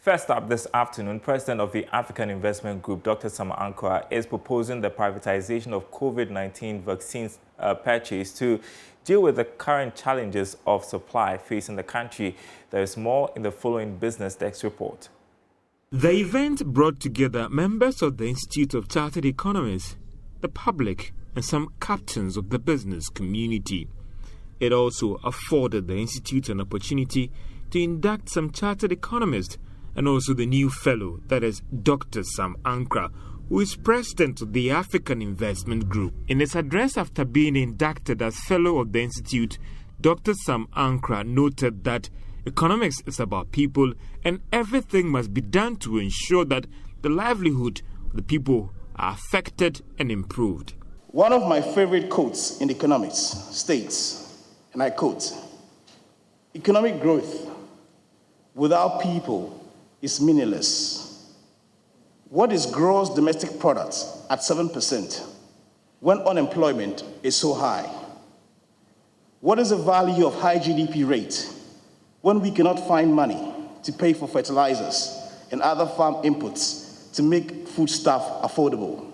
First up this afternoon, President of the African Investment Group, Dr. Sam Ankrah, is proposing the privatization of COVID-19 vaccines purchase to deal with the current challenges of supply facing the country. There is more in the following Business Desk report. The event brought together members of the Institute of Chartered Economists, the public, and some captains of the business community. It also afforded the Institute an opportunity to induct some chartered economists and also the new fellow, that is Dr. Sam Ankrah, who is president of the African Investment Group. In his address after being inducted as fellow of the Institute, Dr. Sam Ankrah noted that economics is about people and everything must be done to ensure that the livelihood of the people are affected and improved. One of my favorite quotes in economics states, and I quote, "Economic growth without people is meaningless. What is gross domestic product at 7% when unemployment is so high? What is the value of high GDP rate when we cannot find money to pay for fertilizers and other farm inputs to make foodstuff affordable?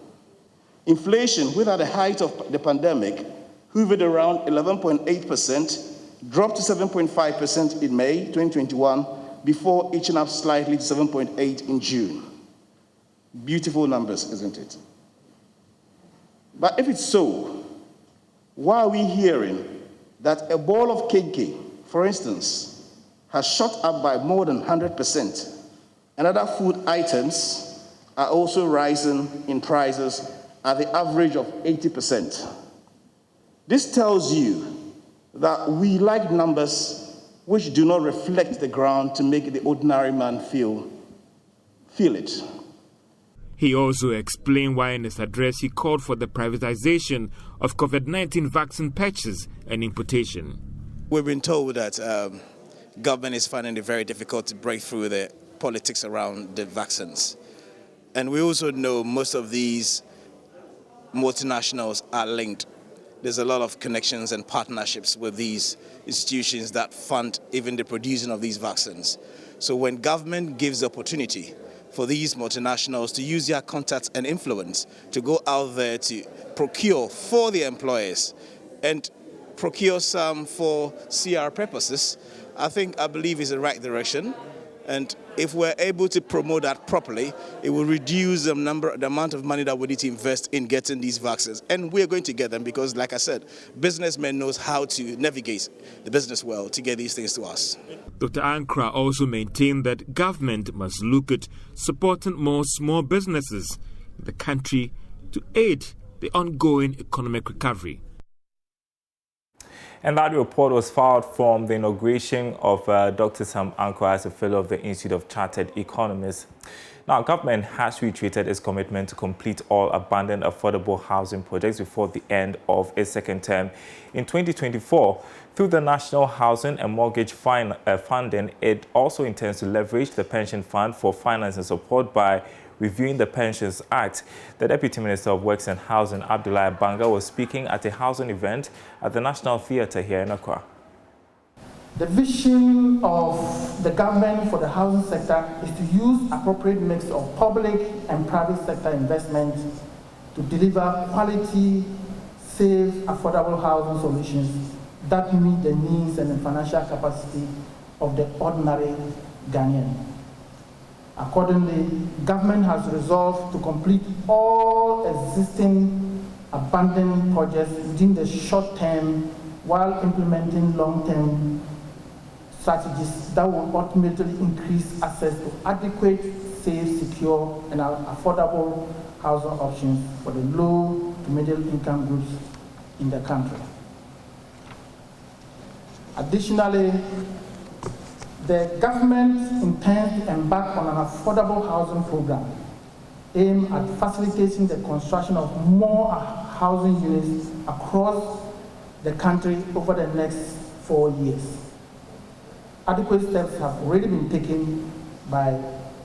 Inflation, which at the height of the pandemic hovered around 11.8%, dropped to 7.5% in May 2021, before inching up slightly to 7.8 in June. Beautiful numbers, isn't it? But if it's so, why are we hearing that a bowl of cake, for instance, has shot up by more than 100%, and other food items are also rising in prices at the average of 80%? This tells you that we like numbers which do not reflect the ground to make the ordinary man feel it. He also explained why in his address he called for the privatization of COVID-19 vaccine purchase and importation. We've been told that government is finding it very difficult to break through the politics around the vaccines. And we also know most of these multinationals are linked. There's a lot of connections and partnerships with these institutions that fund even the producing of these vaccines. So when government gives the opportunity for these multinationals to use their contacts and influence to go out there to procure for the employers and procure some for CR purposes, I believe is the right direction. And if we're able to promote that properly, it will reduce the amount of money that we need to invest in getting these vaccines. And we're going to get them because, like I said, businessmen knows how to navigate the business world to get these things to us. Dr. Ankrah also maintained that government must look at supporting more small businesses in the country to aid the ongoing economic recovery. And that report was filed from the inauguration of Dr. Sam Ankrah as a fellow of the Institute of Chartered Economists. Now, government has reiterated its commitment to complete all abandoned affordable housing projects before the end of its second term. In 2024, through the National Housing and Mortgage Funding, it also intends to leverage the pension fund for finance and support by reviewing the Pensions Act. The Deputy Minister of Works and Housing, Abdullahi Banga, was speaking at a housing event at the National Theatre here in Accra. The vision of the government for the housing sector is to use appropriate mix of public and private sector investment to deliver quality, safe, affordable housing solutions that meet the needs and the financial capacity of the ordinary Ghanaian. Accordingly, government has resolved to complete all existing abandoned projects within the short term while implementing long-term strategies that will ultimately increase access to adequate, safe, secure, and affordable housing options for the low to middle income groups in the country. Additionally, the government intends to embark on an affordable housing program aimed at facilitating the construction of more housing units across the country over the next 4 years. Adequate steps have already been taken by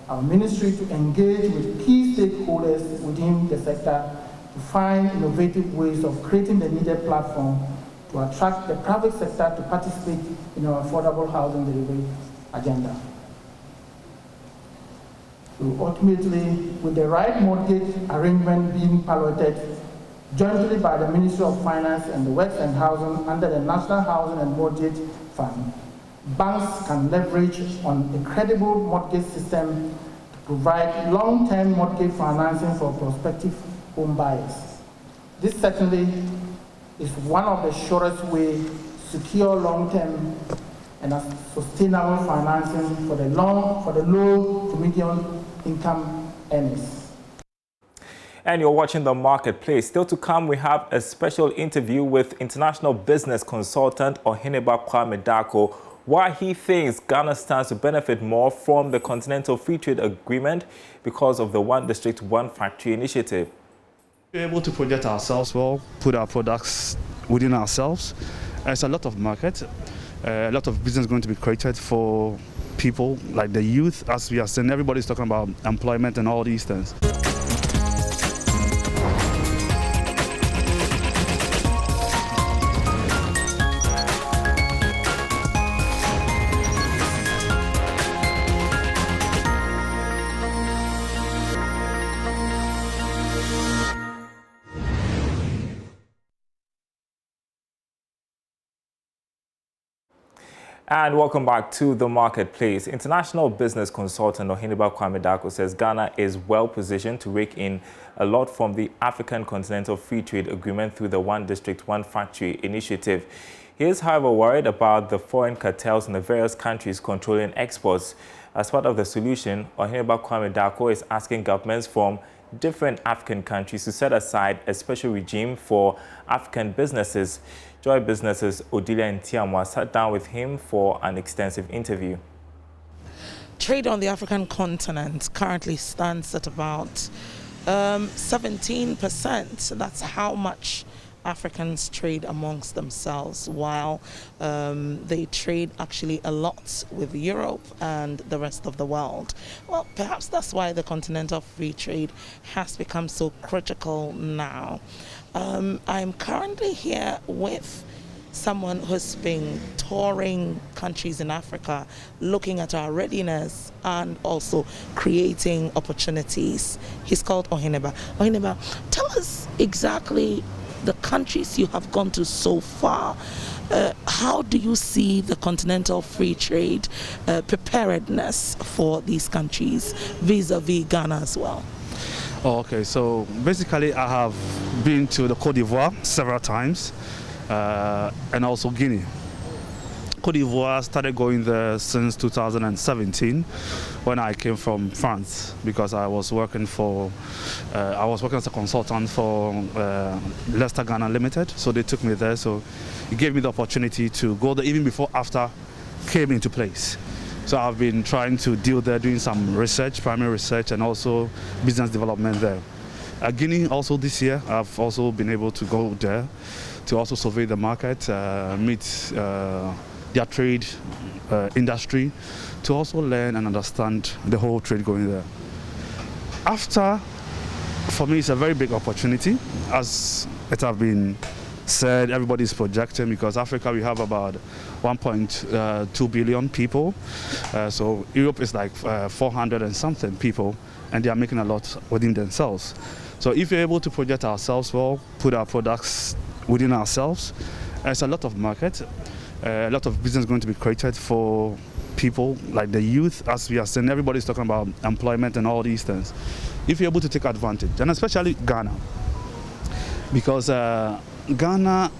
our ministry to engage with key stakeholders within the sector to find innovative ways of creating the needed platform to attract the private sector to participate in our affordable housing delivery agenda. So ultimately, with the right mortgage arrangement being piloted jointly by the Ministry of Finance and the Works and Housing under the National Housing and Mortgage Fund, banks can leverage on a credible mortgage system to provide long-term mortgage financing for prospective home buyers. This certainly is one of the surest ways to secure long-term and sustainable financing for the low to medium income earners. And you're watching The Marketplace. Still to come, we have a special interview with international business consultant Oheneba Kwame Darko, why he thinks Ghana stands to benefit more from the Continental Free Trade Agreement because of the One District, One Factory initiative. We're able to project ourselves well, put our products within ourselves. There's a lot of market, a lot of business going to be created for people like the youth. As we are saying, everybody's talking about employment and all these things. And welcome back to The Marketplace. International business consultant Oheneba Kwame Darko says Ghana is well positioned to rake in a lot from the African Continental Free Trade Agreement through the One District, One Factory initiative. He is, however, worried about the foreign cartels in the various countries controlling exports. As part of the solution, Oheneba Kwame Darko is asking governments from different African countries to set aside a special regime for African businesses. Joy Business's Odilia Ntiamwa sat down with him for an extensive interview. Trade on the African continent currently stands at about 17%. That's how much Africans trade amongst themselves, while they trade actually a lot with Europe and the rest of the world. Well, perhaps that's why the continental free trade has become so critical now. I'm currently here with someone who's been touring countries in Africa, looking at our readiness and also creating opportunities. He's called Oheneba. Oheneba, tell us exactly the countries you have gone to so far. How do you see the continental free trade preparedness for these countries vis-a-vis Ghana as well? Oh, okay, so basically I have been to the Côte d'Ivoire several times and also Guinea. Côte d'Ivoire started going there since 2017 when I came from France, because I was working as a consultant for Leicester Ghana Limited, so they took me there. So it gave me the opportunity to go there even before AfCFTA came into place. So I've been trying to deal there, doing some research, primary research, and also business development there. Guinea also this year, I've also been able to go there to also survey the market, meet their trade industry, to also learn and understand the whole trade going there. AfCFTA, for me, is a very big opportunity, as it has been said, everybody's projecting, because Africa, we have about 1.2 billion people. So Europe is like 400 and something people, and they are making a lot within themselves. So if we're able to project ourselves well, put our products within ourselves, there's a lot of market, a lot of business going to be created for people like the youth. As we are saying, everybody's talking about employment and all these things. If you're able to take advantage, and especially Ghana, because Ghana,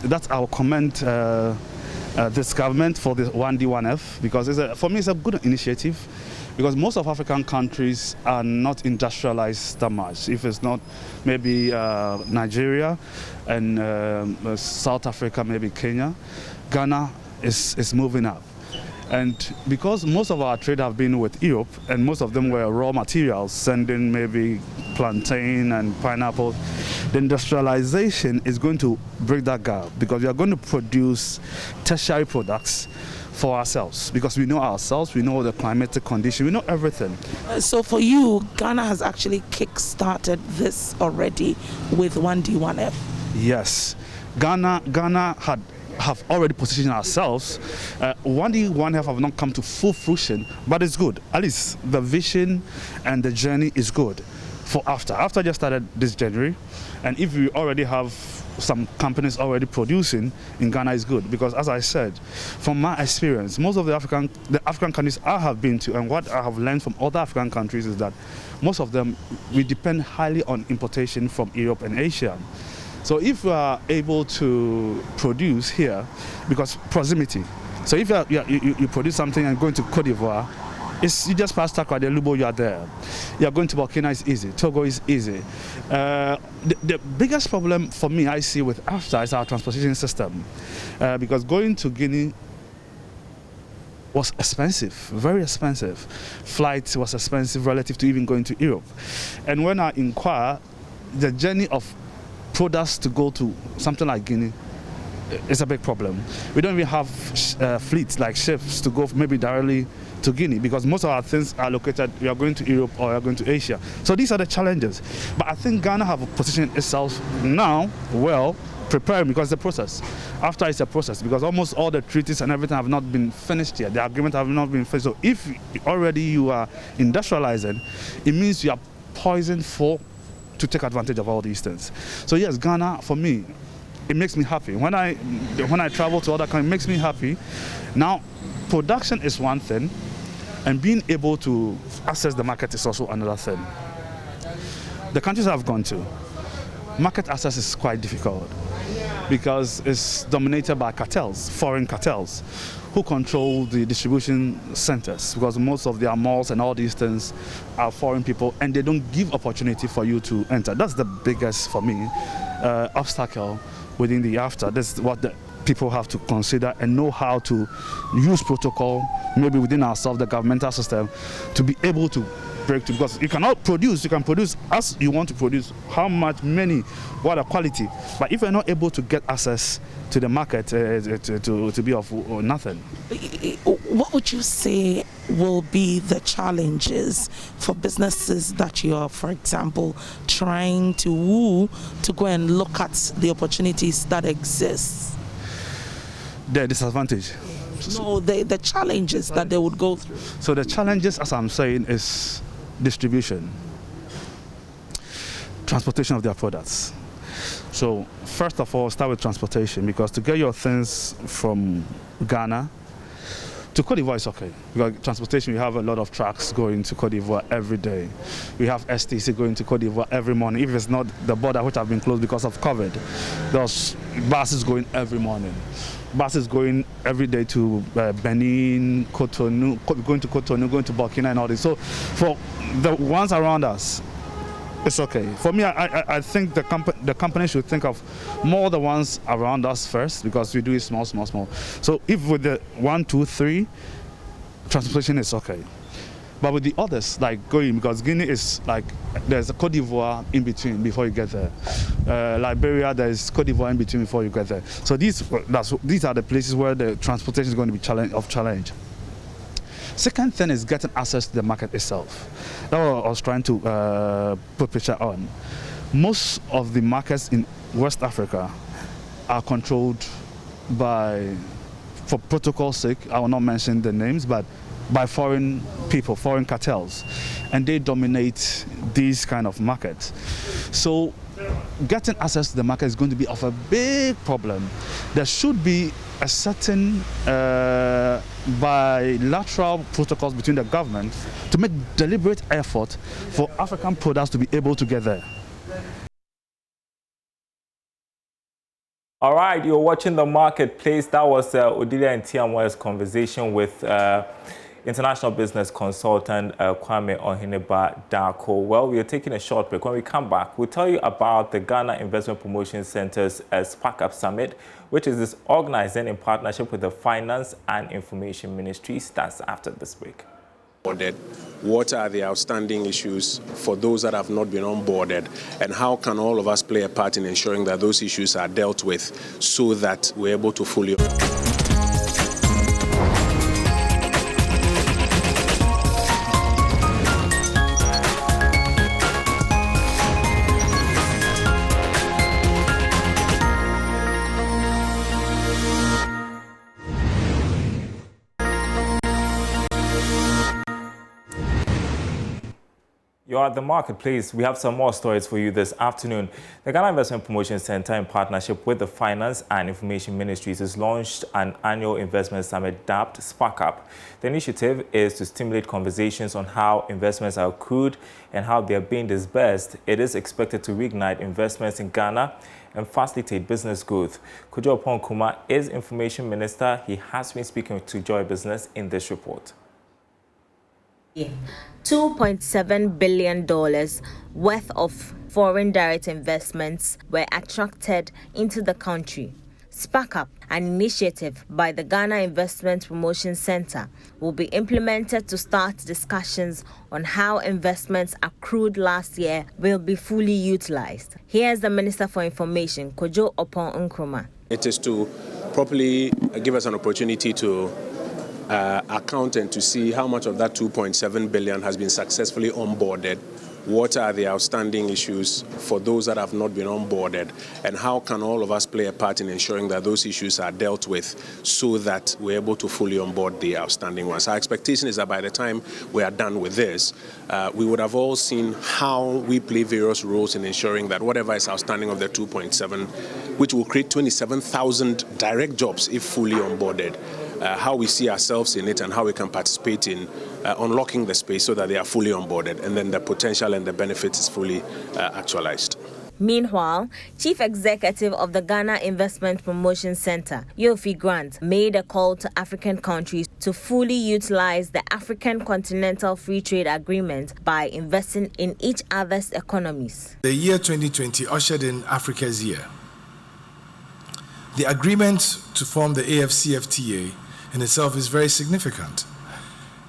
that's our comment, this government for the 1D1F, because for me it's a good initiative, because most of African countries are not industrialized that much. If it's not maybe Nigeria and South Africa, maybe Kenya, Ghana is moving up. And because most of our trade have been with Europe, and most of them were raw materials, sending maybe plantain and pineapple, the industrialization is going to break that gap, because we are going to produce tertiary products for ourselves, because we know ourselves, we know the climatic condition, we know everything. So for you, Ghana has actually kick-started this already with 1D1F? Yes. Ghana had have already positioned ourselves. One day, One Health have not come to full fruition, but it's good. At least the vision and the journey is good for AfCFTA. AfCFTA just started this January, and if we already have some companies already producing in Ghana, is good, because as I said, from my experience, most of the African countries I have been to, and what I have learned from other African countries, is that most of them, we depend highly on importation from Europe and Asia. So if we are able to produce here, because proximity, so if you produce something and going to Cote d'Ivoire, you just pass Takwa, Lubo, you are there. You are going to Burkina is easy, Togo is easy. The biggest problem for me I see with AfCFTA is our transportation system, because going to Guinea was expensive, very expensive. Flight was expensive relative to even going to Europe. And when I inquire, the journey of products to go to something like Guinea is a big problem. We don't even have fleets like ships to go maybe directly to Guinea, because most of our things are located, we are going to Europe or we are going to Asia. So these are the challenges. But I think Ghana have positioned itself now well, preparing, because the process. AfCFTA is a process, because almost all the treaties and everything have not been finished yet. The agreement have not been finished. So if already you are industrializing, it means you are poisoned to take advantage of all these things. So yes, Ghana, for me, it makes me happy. When I travel to other countries, it makes me happy. Now, production is one thing, and being able to access the market is also another thing. The countries I've gone to, market access is quite difficult, because it's dominated by cartels, foreign cartels, who control the distribution centers, because most of their malls and all these things are foreign people, and they don't give opportunity for you to enter. That's the biggest, for me, obstacle within the AfCFTA. That's what the people have to consider and know how to use protocol, maybe within ourselves, the governmental system, to be able to break through. Because you cannot produce, you can produce as you want to produce, how much, many, what a quality. But if you're not able to get access to the market, to be of nothing. What would you say will be the challenges for businesses that you are, for example, trying to woo to go and look at the opportunities that exist? The disadvantage. No, the challenges that they would go through. So the challenges, as I'm saying, is distribution, transportation of their products. So first of all, start with transportation, because to get your things from Ghana to Cote d'Ivoire is okay. Because transportation, we have a lot of trucks going to Cote d'Ivoire every day. We have STC going to Cote d'Ivoire every morning. If it's not the border, which have been closed because of COVID, there's buses going every morning. Buses going every day to Benin, Cotonou, going to Cotonou, going to Burkina and all this. So for the ones around us, it's okay. For me, I think the company should think of more the ones around us first, because we do it small. So if with the 1, 2, 3, transportation is okay. But with the others, like going, because Guinea is like, there's a Cote d'Ivoire in between before you get there. Liberia, there's Cote d'Ivoire in between before you get there. So these are the places where the transportation is going to be challenge. Second thing is getting access to the market itself. That's what I was trying to put picture on. Most of the markets in West Africa are controlled by, for protocol's sake, I will not mention the names, but by foreign people, foreign cartels, and they dominate these kind of markets. So getting access to the market is going to be of a big problem. There should be a certain bilateral protocols between the government to make deliberate effort for African products to be able to get there. All right, you're watching The Marketplace. That was Odilia and Tiamo's conversation with international business consultant Kwame Ohineba Darko. Well, we are taking a short break. When we come back, we'll tell you about the Ghana Investment Promotion Center's Spark Up Summit, which is organized in partnership with the Finance and Information Ministries. That's after this break. What are the outstanding issues for those that have not been onboarded, and how can all of us play a part in ensuring that those issues are dealt with so that we're able to fully... You're at the marketplace. We have some more stories for you this afternoon. The Ghana Investment Promotion Center, in partnership with the Finance and Information Ministries, has launched an annual investment summit dubbed Spark Up. The initiative is to stimulate conversations on how investments are accrued and how they are being disbursed. It is expected to reignite investments in Ghana and facilitate business growth. Kojo Oppong-Nkrumah is Information Minister. He has been speaking to Joy Business in this report. $2.7 billion worth of foreign direct investments were attracted into the country. Spark Up, an initiative by the Ghana Investment Promotion Center, will be implemented to start discussions on how investments accrued last year will be fully utilized. Here's the Minister for Information, Kojo Oppong-Nkrumah. It is to properly give us an opportunity to account and to see how much of that 2.7 billion has been successfully onboarded, what are the outstanding issues for those that have not been onboarded, and how can all of us play a part in ensuring that those issues are dealt with so that we're able to fully onboard the outstanding ones. Our expectation is that by the time we are done with this, we would have all seen how we play various roles in ensuring that whatever is outstanding of the 2.7, which will create 27,000 direct jobs if fully onboarded, how we see ourselves in it and how we can participate in unlocking the space so that they are fully onboarded and then the potential and the benefits is fully actualized. Meanwhile, Chief Executive of the Ghana Investment Promotion Center, Yofi Grant, made a call to African countries to fully utilize the African Continental Free Trade Agreement by investing in each other's economies. The year 2020 ushered in Africa's year. The agreement to form the AfCFTA in itself is very significant.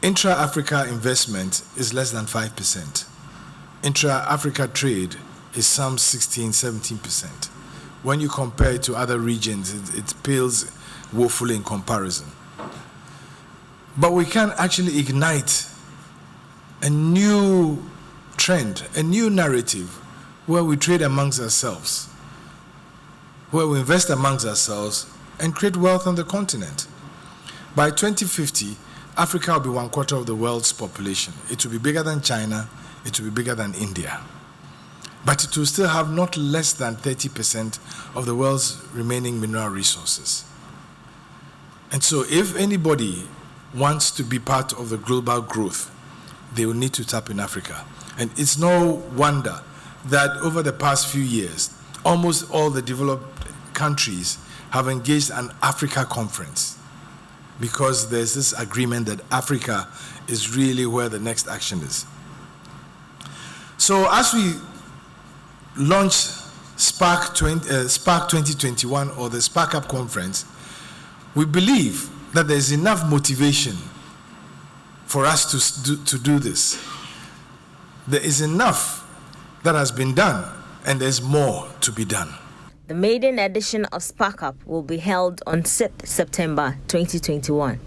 Intra-Africa investment is less than 5%. Intra-Africa trade is some 16-17%. When you compare it to other regions, it pales woefully in comparison. But we can actually ignite a new trend, a new narrative where we trade amongst ourselves, where we invest amongst ourselves and create wealth on the continent. By 2050, Africa will be 1/4 of the world's population. It will be bigger than China, it will be bigger than India. But it will still have not less than 30% of the world's remaining mineral resources. And so if anybody wants to be part of the global growth, they will need to tap in Africa. And it's no wonder that over the past few years, almost all the developed countries have engaged an Africa conference because there's this agreement that Africa is really where the next action is. So as we launch Spark 2021 or the Spark Up conference, we believe that there's enough motivation for us to do this. There is enough that has been done and there's more to be done. The maiden edition of Spark Up will be held on 6th September 2021.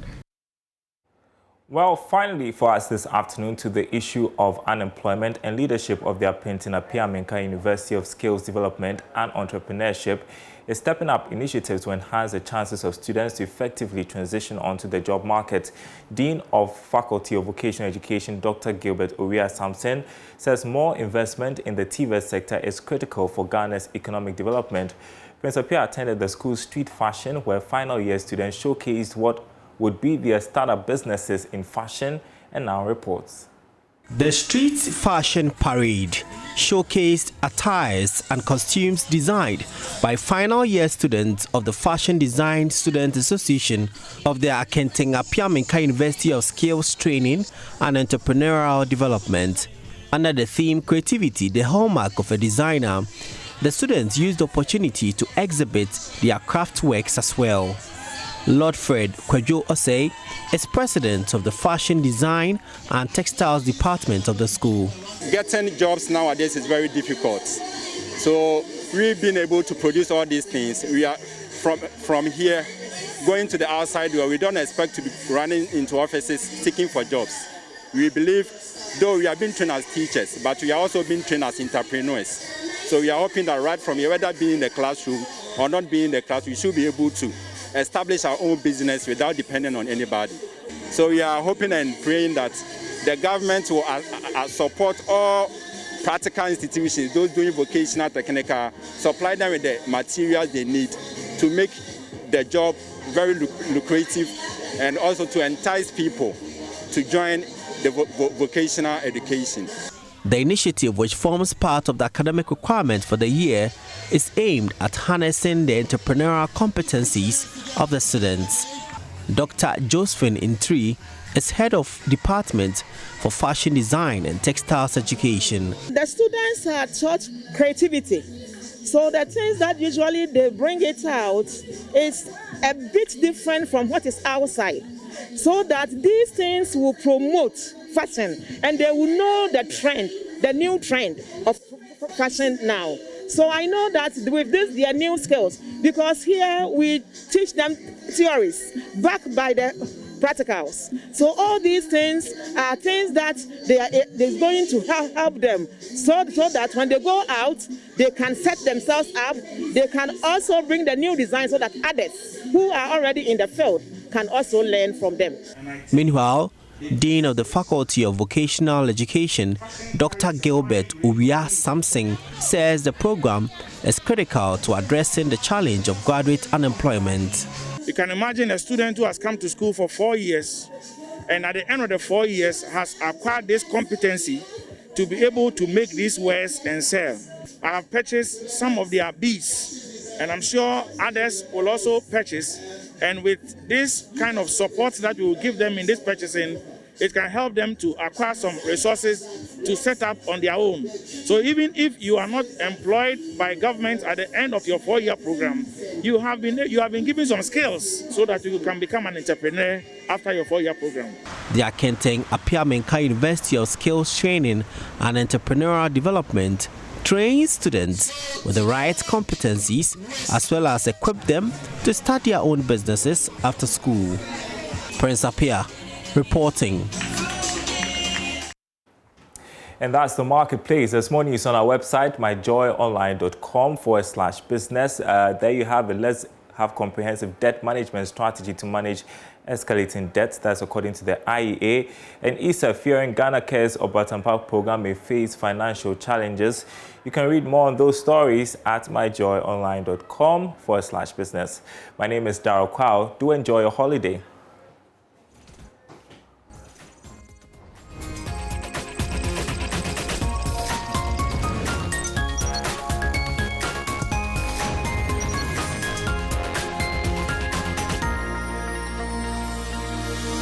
Well, finally for us this afternoon to the issue of unemployment and leadership of the Pentina Piamenka University of Skills Development and Entrepreneurship is stepping up initiatives to enhance the chances of students to effectively transition onto the job market. Dean of Faculty of Vocational Education, Dr. Gilbert Oria Sampson, says more investment in the TVET sector is critical for Ghana's economic development. Prince Apia attended the school's street fashion where final year students showcased what would be their startup businesses in fashion, and now reports. The street fashion parade showcased attires and costumes designed by final year students of the Fashion Design Student Association of the Akentinga Piamenka University of Skills Training and Entrepreneurial Development. Under the theme Creativity, the hallmark of a designer, the students used the opportunity to exhibit their craft works as well. Lord Fred Kwadwo Osei is president of the Fashion Design and Textiles Department of the school. Getting jobs nowadays is very difficult. So we've been able to produce all these things. We are from here going to the outside where we don't expect to be running into offices seeking for jobs. We believe, though we are being trained as teachers, but we are also being trained as entrepreneurs. So we are hoping that right from here, whether being in the classroom or not being in the class, we should be able to establish our own business without depending on anybody. So we are hoping and praying that the government will support all practical institutions, those doing vocational, technical, supply them with the materials they need to make the job very lucrative and also to entice people to join the vocational education. The initiative, which forms part of the academic requirement for the year, is aimed at harnessing the entrepreneurial competencies of the students. Dr. Josephine Intri is head of Department for Fashion Design and Textiles Education. The students are taught creativity. So the things that usually they bring it out is a bit different from what is outside. So that these things will promote fashion and they will know the trend, the new trend of fashion now. So I know that with this, their new skills, because here we teach them theories backed by the practicals. So all these things are things that they're going to help them so that when they go out, they can set themselves up. They can also bring the new design so that others who are already in the field can also learn from them. Meanwhile, Dean of the Faculty of Vocational Education, Dr. Gilbert Uwia Samsing, says the program is critical to addressing the challenge of graduate unemployment. You can imagine a student who has come to school for 4 years and at the end of the 4 years has acquired this competency to be able to make these wares and sell. I have purchased some of their beads and I'm sure others will also purchase. And with this kind of support that we will give them in this purchasing, it can help them to acquire some resources to set up on their own. So even if you are not employed by government at the end of your 4-year program, you have been given some skills so that you can become an entrepreneur after your 4-year program. The Akenteng Apiamenka University of Skills Training and Entrepreneurial Development trains students with the right competencies as well as equip them to start their own businesses after school. Prince Apia reporting. And that's the marketplace. There's more news on our website, myjoyonline.com/business. There you have it. Let's have comprehensive debt management strategy to manage escalating debts. That's according to the IEA. And ISA fearing Ghana Cares or Bottom Park program may face financial challenges. You can read more on those stories at myjoyonline.com/business. My name is Darryl Kwao. Do enjoy your holiday.